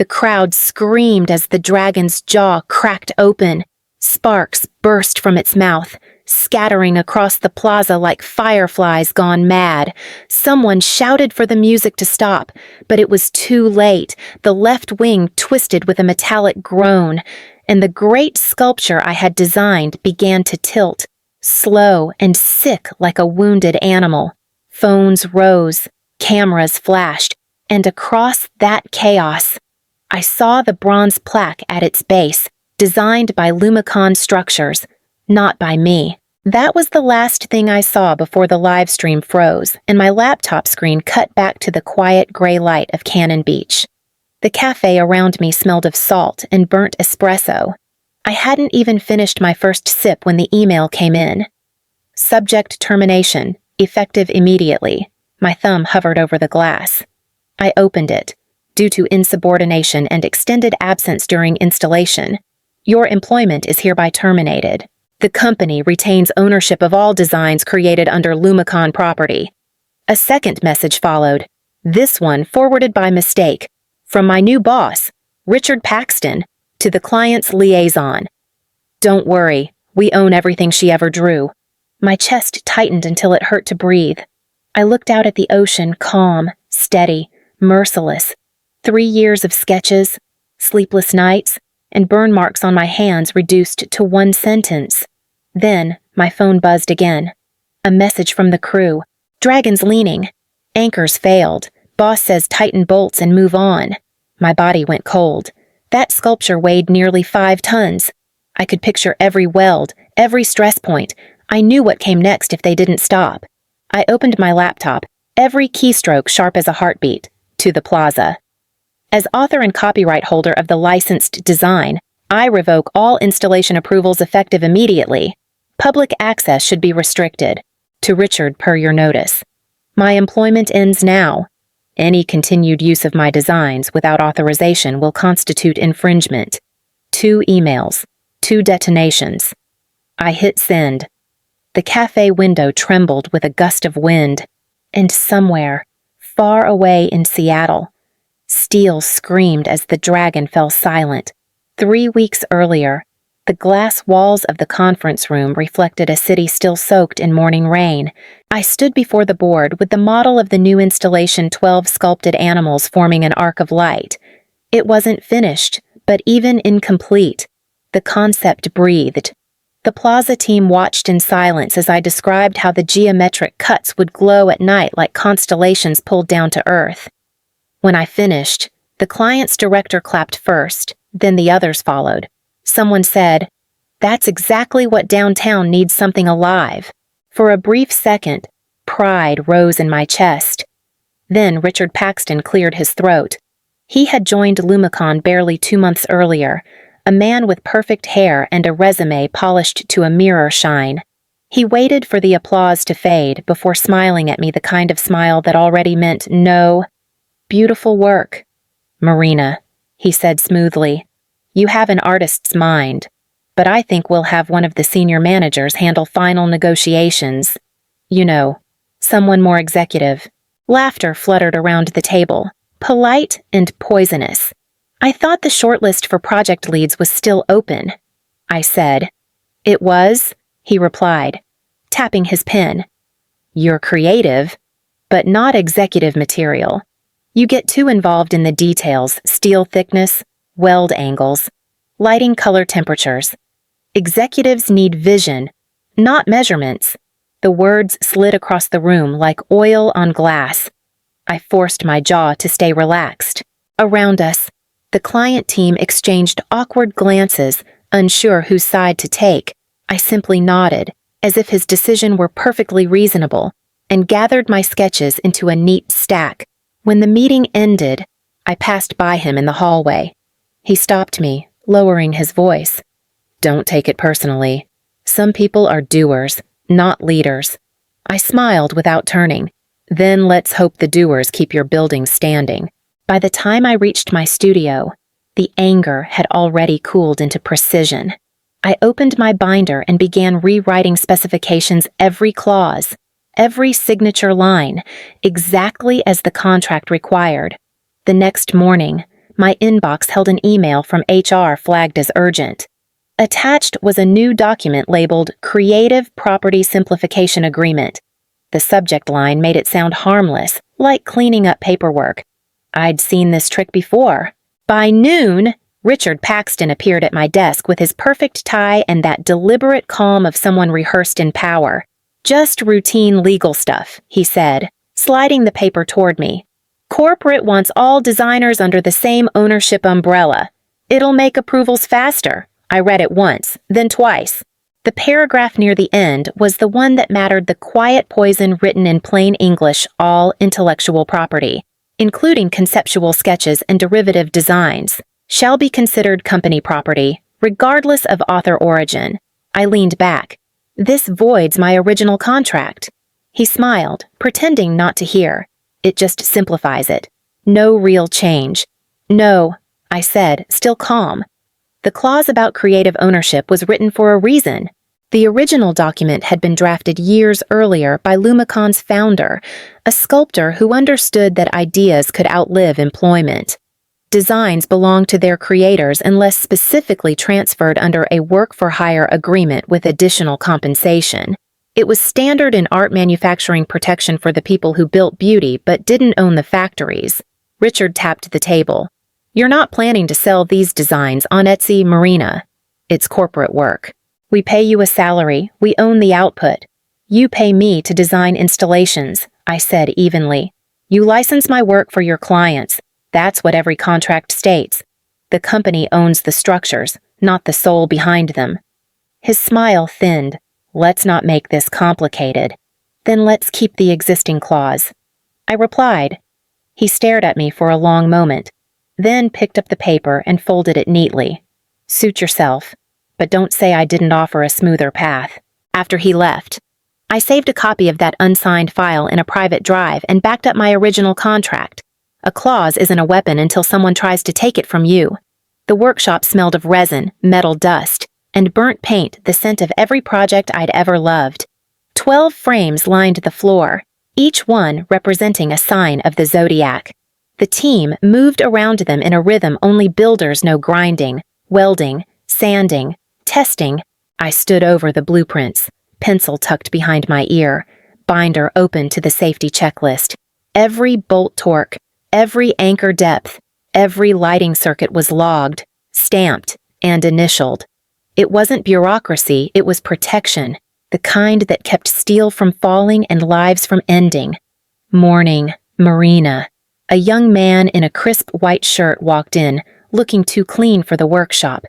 The crowd screamed as the dragon's jaw cracked open. Sparks burst from its mouth, scattering across the plaza like fireflies gone mad. Someone shouted for the music to stop, but it was too late. The left wing twisted with a metallic groan, and the great sculpture I had designed began to tilt, slow and sick like a wounded animal. Phones rose, cameras flashed, and across that chaos, I saw the bronze plaque at its base, designed by Lumicon Structures, not by me. That was the last thing I saw before the live stream froze and my laptop screen cut back to the quiet gray light of Cannon Beach. The cafe around me smelled of salt and burnt espresso. I hadn't even finished my first sip when the email came in. Subject termination, effective immediately. My thumb hovered over the glass. I opened it. Due to insubordination and extended absence during installation, your employment is hereby terminated. The company retains ownership of all designs created under Lumicon property. A second message followed, this one forwarded by mistake, from my new boss, Richard Paxton, to the client's liaison. Don't worry, we own everything she ever drew. My chest tightened until it hurt to breathe. I looked out at the ocean, calm, steady, merciless. 3 years of sketches, sleepless nights, and burn marks on my hands reduced to one sentence. Then, my phone buzzed again. A message from the crew. Dragon's leaning. Anchors failed. Boss says tighten bolts and move on. My body went cold. That sculpture weighed nearly 5 tons. I could picture every weld, every stress point. I knew what came next if they didn't stop. I opened my laptop, every keystroke sharp as a heartbeat, to the plaza. As author and copyright holder of the licensed design, I revoke all installation approvals effective immediately. Public access should be restricted. To Richard per your notice. My employment ends now. Any continued use of my designs without authorization will constitute infringement. 2 emails. 2 detonations. I hit send. The cafe window trembled with a gust of wind. And somewhere, far away in Seattle, steel screamed as the dragon fell silent. 3 weeks earlier, the glass walls of the conference room reflected a city still soaked in morning rain. I stood before the board with the model of the new installation 12 sculpted animals forming an arc of light. It wasn't finished, but even incomplete. The concept breathed. The plaza team watched in silence as I described how the geometric cuts would glow at night like constellations pulled down to earth. When I finished, the client's director clapped first, then the others followed. Someone said, "That's exactly what downtown needs, something alive." For a brief second, pride rose in my chest. Then Richard Paxton cleared his throat. He had joined Lumicon barely 2 months earlier, a man with perfect hair and a resume polished to a mirror shine. He waited for the applause to fade before smiling at me the kind of smile that already meant no. "Beautiful work, Marina," he said smoothly. "You have an artist's mind, but I think we'll have one of the senior managers handle final negotiations. You know, someone more executive." Laughter fluttered around the table, polite and poisonous. "I thought the shortlist for project leads was still open," I said. "It was," he replied, tapping his pen. "You're creative, but not executive material. You get too involved in the details, steel thickness, weld angles, lighting, color temperatures. Executives need vision, not measurements." The words slid across the room like oil on glass. I forced my jaw to stay relaxed. Around us, the client team exchanged awkward glances, unsure whose side to take. I simply nodded, as if his decision were perfectly reasonable, and gathered my sketches into a neat stack. When the meeting ended, I passed by him in the hallway. He stopped me, lowering his voice. "Don't take it personally. Some people are doers, not leaders." I smiled without turning. "Then let's hope the doers keep your building standing." By the time I reached my studio, the anger had already cooled into precision. I opened my binder and began rewriting specifications, every clause, every signature line, exactly as the contract required. The next morning, My inbox held an email from HR flagged as urgent. Attached was a new document labeled Creative Property Simplification Agreement. The subject line made it sound harmless, like cleaning up paperwork. I'd seen this trick before. By noon, Richard Paxton appeared at my desk with his perfect tie and that deliberate calm of someone rehearsed in power. "Just routine legal stuff," he said, sliding the paper toward me. "Corporate wants all designers under the same ownership umbrella. It'll make approvals faster." I read it once, then twice. The paragraph near the end was the one that mattered, the quiet poison written in plain English: all intellectual property, including conceptual sketches and derivative designs, shall be considered company property, regardless of author origin. I leaned back. "This voids my original contract." He smiled, pretending not to hear. "It just simplifies it. No real change." "No," I said, still calm. The clause about creative ownership was written for a reason. The original document had been drafted years earlier by Lumicon's founder, a sculptor who understood that ideas could outlive employment. Designs belonged to their creators unless specifically transferred under a work-for-hire agreement with additional compensation. It was standard in art manufacturing protection for the people who built beauty but didn't own the factories. Richard tapped the table. "You're not planning to sell these designs on Etsy, Marina. It's corporate work. We pay you a salary, we own the output. You pay me to design installations," I said evenly. "You license my work for your clients. That's what every contract states. The company owns the structures, not the soul behind them." His smile thinned. "Let's not make this complicated. Then let's keep the existing clause." I replied. He stared at me for a long moment, then picked up the paper and folded it neatly. "Suit yourself, but don't say I didn't offer a smoother path." After he left, I saved a copy of that unsigned file in a private drive and backed up my original contract. A clause isn't a weapon until someone tries to take it from you. The workshop smelled of resin, metal dust, and burnt paint, the scent of every project I'd ever loved. 12 frames lined the floor, each one representing a sign of the zodiac. The team moved around them in a rhythm only builders know: grinding, welding, sanding, testing. I stood over the blueprints, pencil tucked behind my ear, binder open to the safety checklist. Every bolt torque, every anchor depth, every lighting circuit was logged, stamped, and initialed. It wasn't bureaucracy, it was protection, the kind that kept steel from falling and lives from ending. Morning, Marina. A young man in a crisp white shirt walked in, looking too clean for the workshop.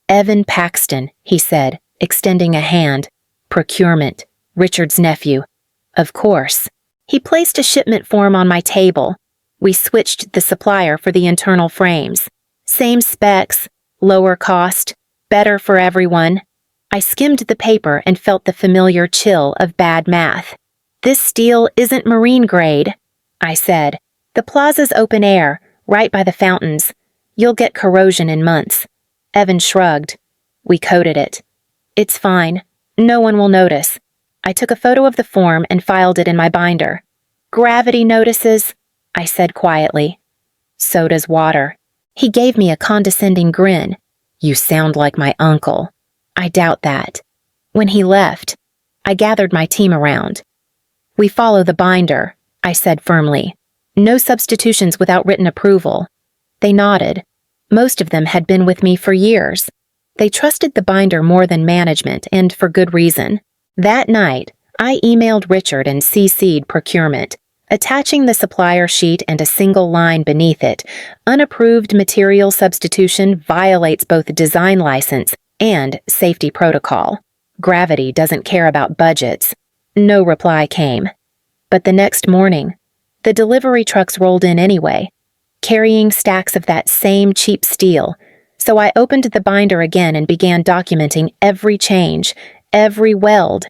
"Evan Paxton," he said, extending a hand. "Procurement, Richard's nephew." Of course. He placed a shipment form on my table. We switched the supplier for the internal frames. Same specs, lower cost, better for everyone. I skimmed the paper and felt the familiar chill of bad math. "This steel isn't marine grade," I said. "The plaza's open air, right by the fountains. You'll get corrosion in months." Evan shrugged. "We coated it. It's fine. No one will notice." I took a photo of the form and filed it in my binder. "Gravity notices," I said quietly. "So does water." He gave me a condescending grin. "You sound like my uncle." I doubt that. When he left, I gathered my team around. "We follow the binder," I said firmly. "No substitutions without written approval." They nodded. Most of them had been with me for years. They trusted the binder more than management, and for good reason. That night, I emailed Richard and CC'd procurement, attaching the supplier sheet and a single line beneath it. "Unapproved material substitution violates both design license and safety protocol. Gravity doesn't care about budgets." No reply came. But the next morning, the delivery trucks rolled in anyway, carrying stacks of that same cheap steel. So I opened the binder again and began documenting every change, every weld,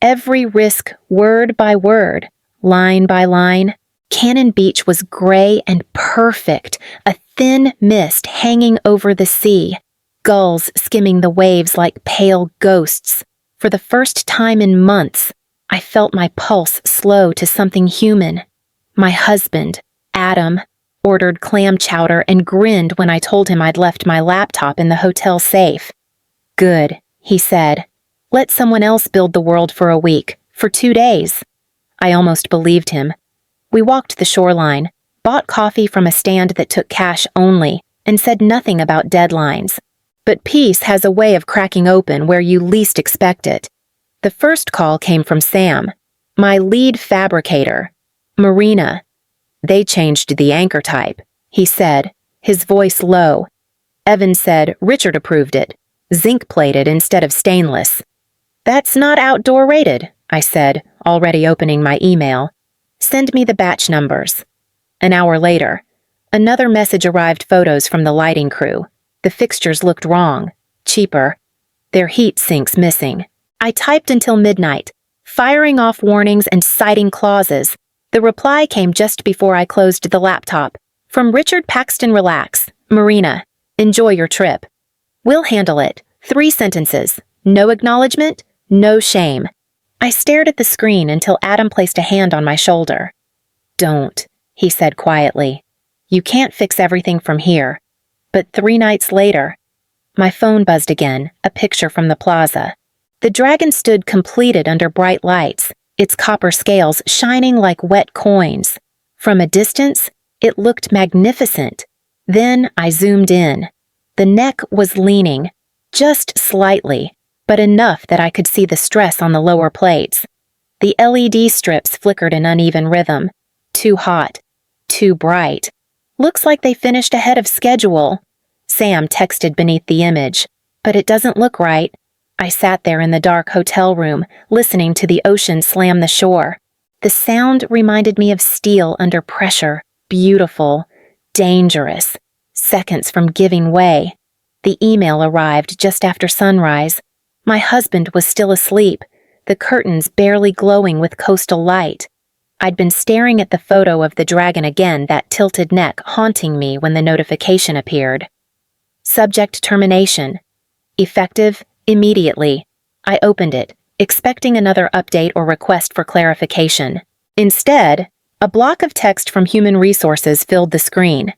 every risk word by word, line by line. Cannon Beach was gray and perfect, a thin mist hanging over the sea, gulls skimming the waves like pale ghosts. For the first time in months, I felt my pulse slow to something human. My husband, Adam, ordered clam chowder, and grinned when I told him I'd left my laptop in the hotel safe. "Good," he said. "Let someone else build the world for a week, for 2 days." I almost believed him. We walked the shoreline, bought coffee from a stand that took cash only, and said nothing about deadlines. But peace has a way of cracking open where you least expect it. The first call came from Sam, my lead fabricator, Marina. "They changed the anchor type," he said, his voice low. Evan said Richard approved it, zinc-plated instead of stainless. "That's not outdoor rated," I said, already opening my email. "Send me the batch numbers." An hour later, another message arrived: photos from the lighting crew. The fixtures looked wrong, cheaper. Their heat sinks missing. I typed until midnight, firing off warnings and citing clauses. The reply came just before I closed the laptop. From Richard Paxton. "Relax, Marina. Enjoy your trip. We'll handle it." 3 sentences. No acknowledgement, no shame. I stared at the screen until Adam placed a hand on my shoulder. "Don't," he said quietly. "You can't fix everything from here." But 3 nights later, my phone buzzed again, a picture from the plaza. The dragon stood completed under bright lights, its copper scales shining like wet coins. From a distance, it looked magnificent. Then I zoomed in. The neck was leaning, just slightly, but enough that I could see the stress on the lower plates. The LED strips flickered in uneven rhythm. Too hot, too bright. "Looks like they finished ahead of schedule," Sam texted beneath the image. "But it doesn't look right." I sat there in the dark hotel room, listening to the ocean slam the shore. The sound reminded me of steel under pressure, beautiful, dangerous, seconds from giving way. The email arrived just after sunrise. My husband was still asleep, the curtains barely glowing with coastal light. I'd been staring at the photo of the dragon again, that tilted neck haunting me when the notification appeared. Subject: termination. Effective immediately. I opened it, expecting another update or request for clarification. Instead, a block of text from Human Resources filled the screen.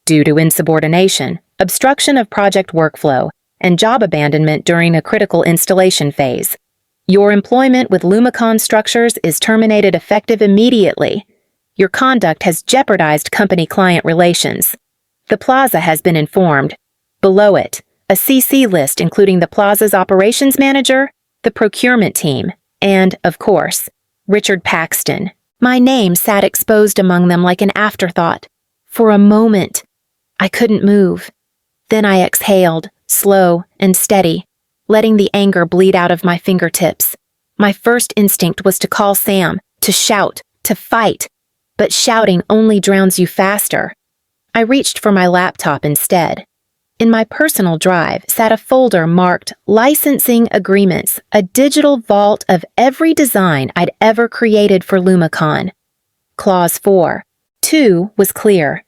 "Due to insubordination, obstruction of project workflow, and job abandonment during a critical installation phase, your employment with Lumicon Structures is terminated effective immediately. Your conduct has jeopardized company-client relations. The plaza has been informed." Below it, a CC list including the plaza's operations manager, the procurement team, and, of course, Richard Paxton. My name sat exposed among them like an afterthought. For a moment, I couldn't move. Then I exhaled, slow and steady, letting the anger bleed out of my fingertips. My first instinct was to call Sam, to shout, to fight. But shouting only drowns you faster. I reached for my laptop instead. In my personal drive sat a folder marked Licensing Agreements, a digital vault of every design I'd ever created for Lumicon. Clause 4. 2 was clear.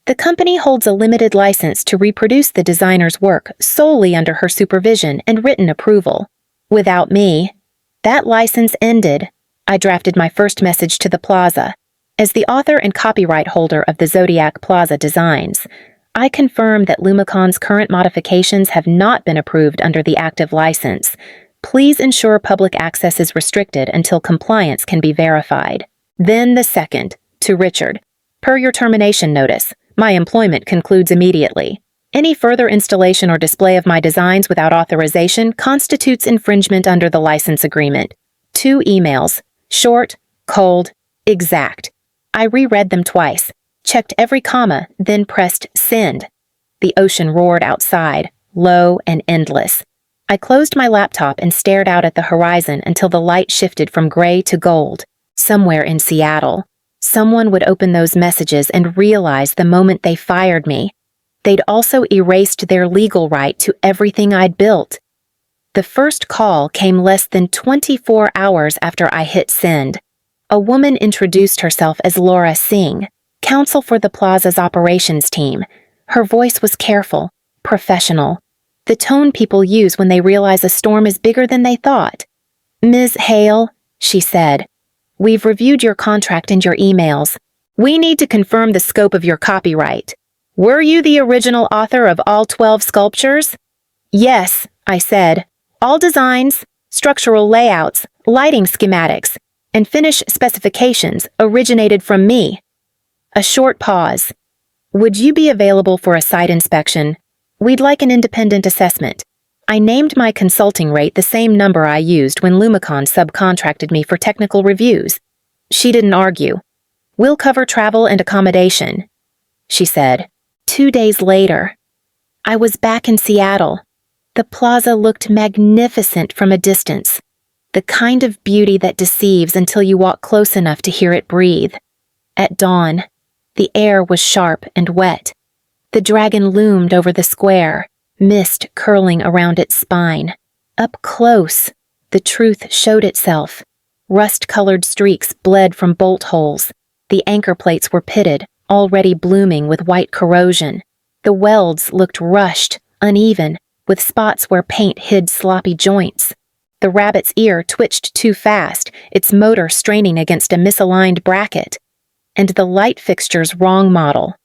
The company holds a limited license to reproduce the designer's work solely under her supervision and written approval. Without me, that license ended. I drafted my first message to the plaza. As the author and copyright holder of the Zodiac Plaza designs, I confirm that Lumicon's current modifications have not been approved under the active license. Please ensure public access is restricted until compliance can be verified. Then the second, to Richard. Per your termination notice, my employment concludes immediately. Any further installation or display of my designs without authorization constitutes infringement under the license agreement. 2 emails, short, cold, exact. I reread them twice, checked every comma, then pressed send. The ocean roared outside, low and endless. I closed my laptop and stared out at the horizon until the light shifted from gray to gold. Somewhere in Seattle, someone would open those messages and realize the moment they fired me, they'd also erased their legal right to everything I'd built. The first call came less than 24 hours after I hit send. A woman introduced herself as Laura Singh, counsel for the plaza's operations team. Her voice was careful, professional, the tone people use when they realize a storm is bigger than they thought. "Ms. Hale," she said, "we've reviewed your contract and your emails. We need to confirm the scope of your copyright. Were you the original author of all 12 sculptures? Yes, I said. All designs, structural layouts, lighting schematics, and finish specifications originated from me. A short pause. Would you be available for a site inspection? We'd like an independent assessment. I named my consulting rate the same number I used when Lumicon subcontracted me for technical reviews. She didn't argue. We'll cover travel and accommodation, she said. 2 days later, I was back in Seattle. The plaza looked magnificent from a distance, the kind of beauty that deceives until you walk close enough to hear it breathe. At dawn, the air was sharp and wet. The dragon loomed over the square, mist curling around its spine. Up close, the truth showed itself. Rust-colored streaks bled from bolt holes. The anchor plates were pitted, already blooming with white corrosion. The welds looked rushed, uneven, with spots where paint hid sloppy joints. The rabbit's ear twitched too fast, its motor straining against a misaligned bracket. And the light fixture's wrong model.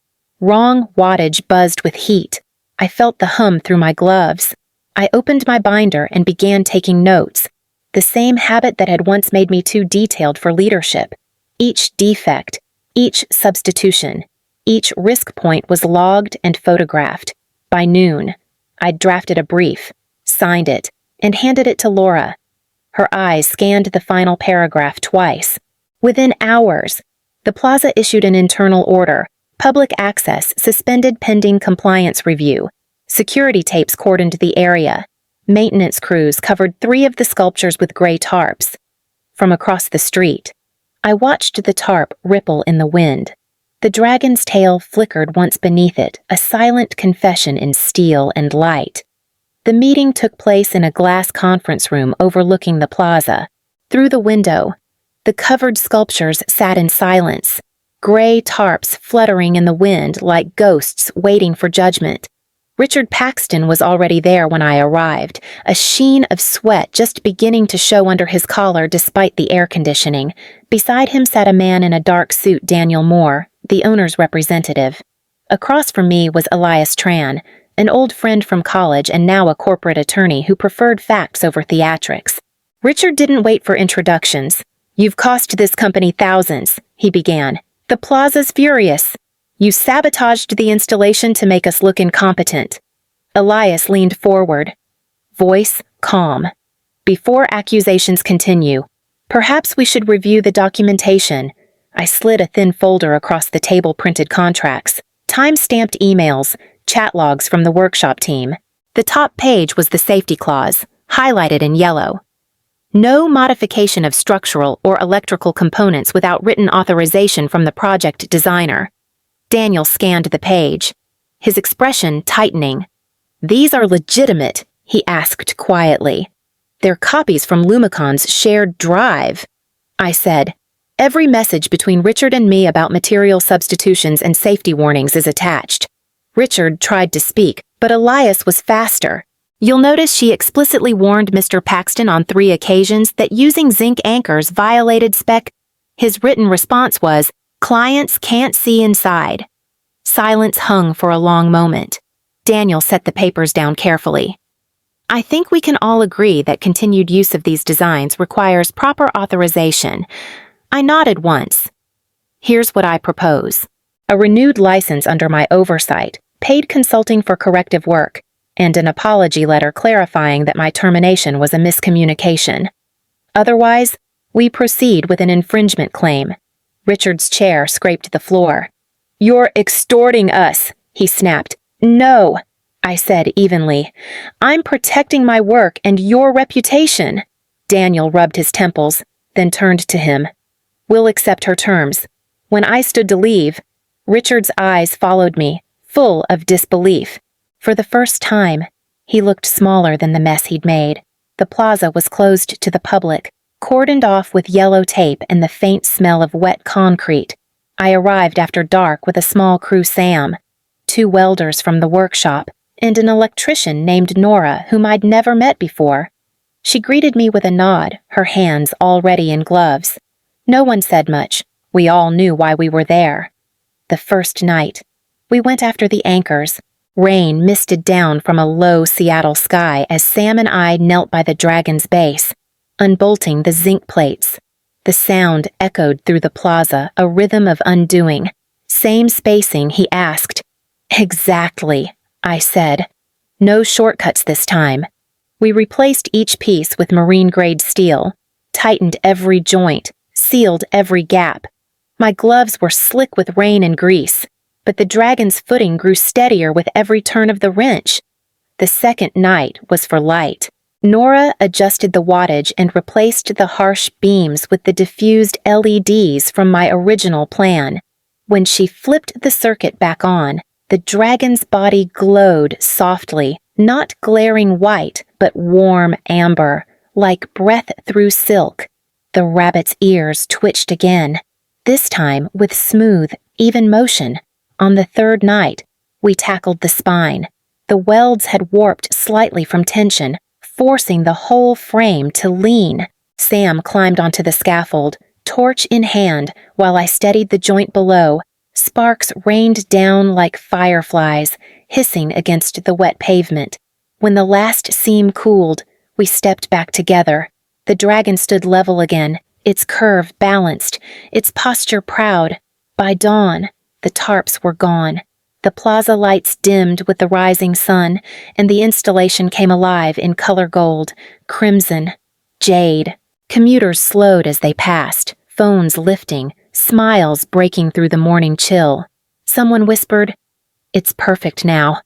Wrong wattage buzzed with heat. I felt the hum through my gloves. I opened my binder and began taking notes. The same habit that had once made me too detailed for leadership. Each defect, each substitution, each risk point was logged and photographed. By noon, I'd drafted a brief, signed it, and handed it to Laura. Her eyes scanned the final paragraph twice. Within hours, the plaza issued an internal order, public access suspended pending compliance review. Security tapes cordoned the area. Maintenance crews covered 3 of the sculptures with gray tarps. From across the street, I watched the tarp ripple in the wind. The dragon's tail flickered once beneath it, a silent confession in steel and light. The meeting took place in a glass conference room overlooking the plaza. Through the window, the covered sculptures sat in silence, gray tarps fluttering in the wind like ghosts waiting for judgment. Richard Paxton was already there when I arrived, a sheen of sweat just beginning to show under his collar despite the air conditioning. Beside him sat a man in a dark suit, Daniel Moore, the owner's representative. Across from me was Elias Tran, an old friend from college and now a corporate attorney who preferred facts over theatrics. Richard didn't wait for introductions. "You've cost this company thousands," he began. "The plaza's furious. You sabotaged the installation to make us look incompetent." Elias leaned forward, voice calm. "Before accusations continue, perhaps we should review the documentation." I slid a thin folder across the table, printed contracts, time-stamped emails, chat logs from the workshop team. The top page was the safety clause, highlighted in yellow. No modification of structural or electrical components without written authorization from the project designer. Daniel scanned the page, his expression tightening. "These are legitimate," he asked quietly. "They're copies from Lumicon's shared drive." I said, "Every message between Richard and me about material substitutions and safety warnings is attached." Richard tried to speak, but Elias was faster. "You'll notice she explicitly warned Mr. Paxton on 3 occasions that using zinc anchors violated spec." His written response was, "Clients can't see inside." Silence hung for a long moment. Daniel set the papers down carefully. "I think we can all agree that continued use of these designs requires proper authorization." I nodded once. "Here's what I propose. A renewed license under my oversight, paid consulting for corrective work, and an apology letter clarifying that my termination was a miscommunication. Otherwise, we proceed with an infringement claim." Richard's chair scraped the floor. "You're extorting us," he snapped. "No," I said evenly. "I'm protecting my work and your reputation." Daniel rubbed his temples, then turned to him. "We'll accept her terms." When I stood to leave, Richard's eyes followed me, full of disbelief. For the first time, he looked smaller than the mess he'd made. The plaza was closed to the public, cordoned off with yellow tape and the faint smell of wet concrete. I arrived after dark with a small crew Sam, 2 welders from the workshop, and an electrician named Nora whom I'd never met before. She greeted me with a nod, her hands already in gloves. No one said much, We all knew why we were there. The first night, we went after the anchors. Rain misted down from a low Seattle sky as Sam and I knelt by the dragon's base, unbolting the zinc plates. The sound echoed through the plaza, a rhythm of undoing. Same spacing, he asked. Exactly, I said. No shortcuts this time. We replaced each piece with marine-grade steel, tightened every joint, sealed every gap. My gloves were slick with rain and grease, but the dragon's footing grew steadier with every turn of the wrench. The second night was for light. Nora adjusted the wattage and replaced the harsh beams with the diffused LEDs from my original plan. When she flipped the circuit back on, the dragon's body glowed softly, not glaring white, but warm amber, like breath through silk. The rabbit's ears twitched again, this time with smooth, even motion. On the third night, we tackled the spine. The welds had warped slightly from tension, forcing the whole frame to lean. Sam climbed onto the scaffold, torch in hand, while I steadied the joint below. Sparks rained down like fireflies, hissing against the wet pavement. When the last seam cooled, we stepped back together. The dragon stood level again, its curve balanced, its posture proud. By dawn, the tarps were gone. The plaza lights dimmed with the rising sun, and the installation came alive in color gold, crimson, jade. Commuters slowed as they passed, phones lifting, smiles breaking through the morning chill. Someone whispered, "It's perfect now."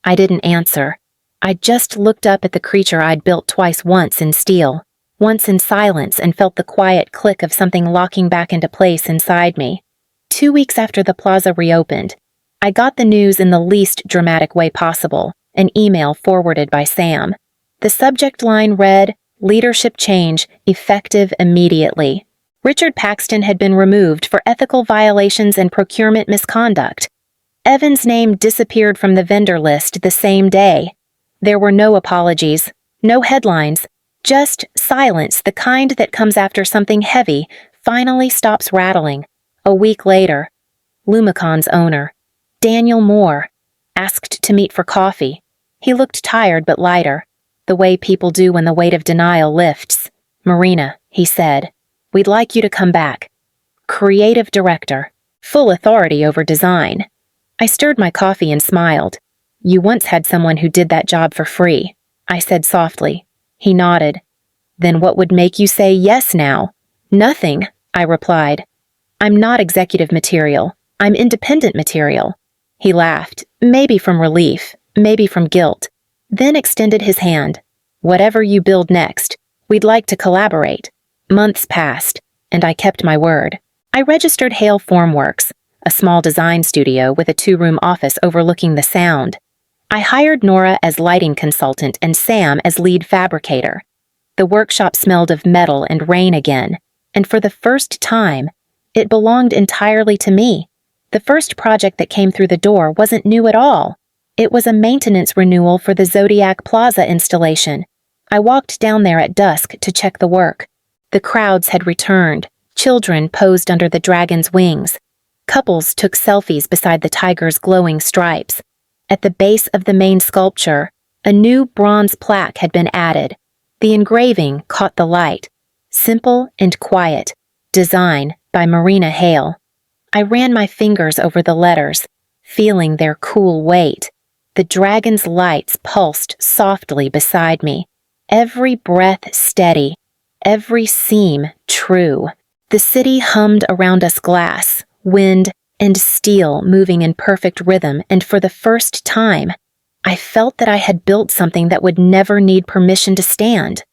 I didn't answer. I just looked up at the creature I'd built twice, once in steel, once in silence, and felt the quiet click of something locking back into place inside me. 2 weeks after the plaza reopened, I got the news in the least dramatic way possible, an email forwarded by Sam. The subject line read, "Leadership change, effective immediately." Richard Paxton had been removed for ethical violations and procurement misconduct. Evan's name disappeared from the vendor list the same day. There were no apologies, no headlines, just silence, the kind that comes after something heavy finally stops rattling. A week later, Lumicon's owner, Daniel Moore, asked to meet for coffee. He looked tired but lighter, the way people do when the weight of denial lifts. "Marina," he said, "we'd like you to come back. Creative director, full authority over design." I stirred my coffee and smiled. "You once had someone who did that job for free," I said softly. He nodded. "Then what would make you say yes now?" "Nothing," I replied. "I'm not executive material. I'm independent material." He laughed, maybe from relief, maybe from guilt, then extended his hand. "Whatever you build next, we'd like to collaborate." Months passed, and I kept my word. I registered Hale Formworks, a small design studio with a 2-room office overlooking the Sound. I hired Nora as lighting consultant and Sam as lead fabricator. The workshop smelled of metal and rain again, and for the first time, it belonged entirely to me. The first project that came through the door wasn't new at all. It was a maintenance renewal for the Zodiac Plaza installation. I walked down there at dusk to check the work. The crowds had returned. Children posed under the dragon's wings. Couples took selfies beside the tiger's glowing stripes. At the base of the main sculpture, a new bronze plaque had been added. The engraving caught the light. Simple and quiet. Design by Marina Hale. I ran my fingers over the letters, feeling their cool weight. The dragon's lights pulsed softly beside me, every breath steady, every seam true. The city hummed around us, glass, wind, and steel moving in perfect rhythm, and for the first time, I felt that I had built something that would never need permission to stand.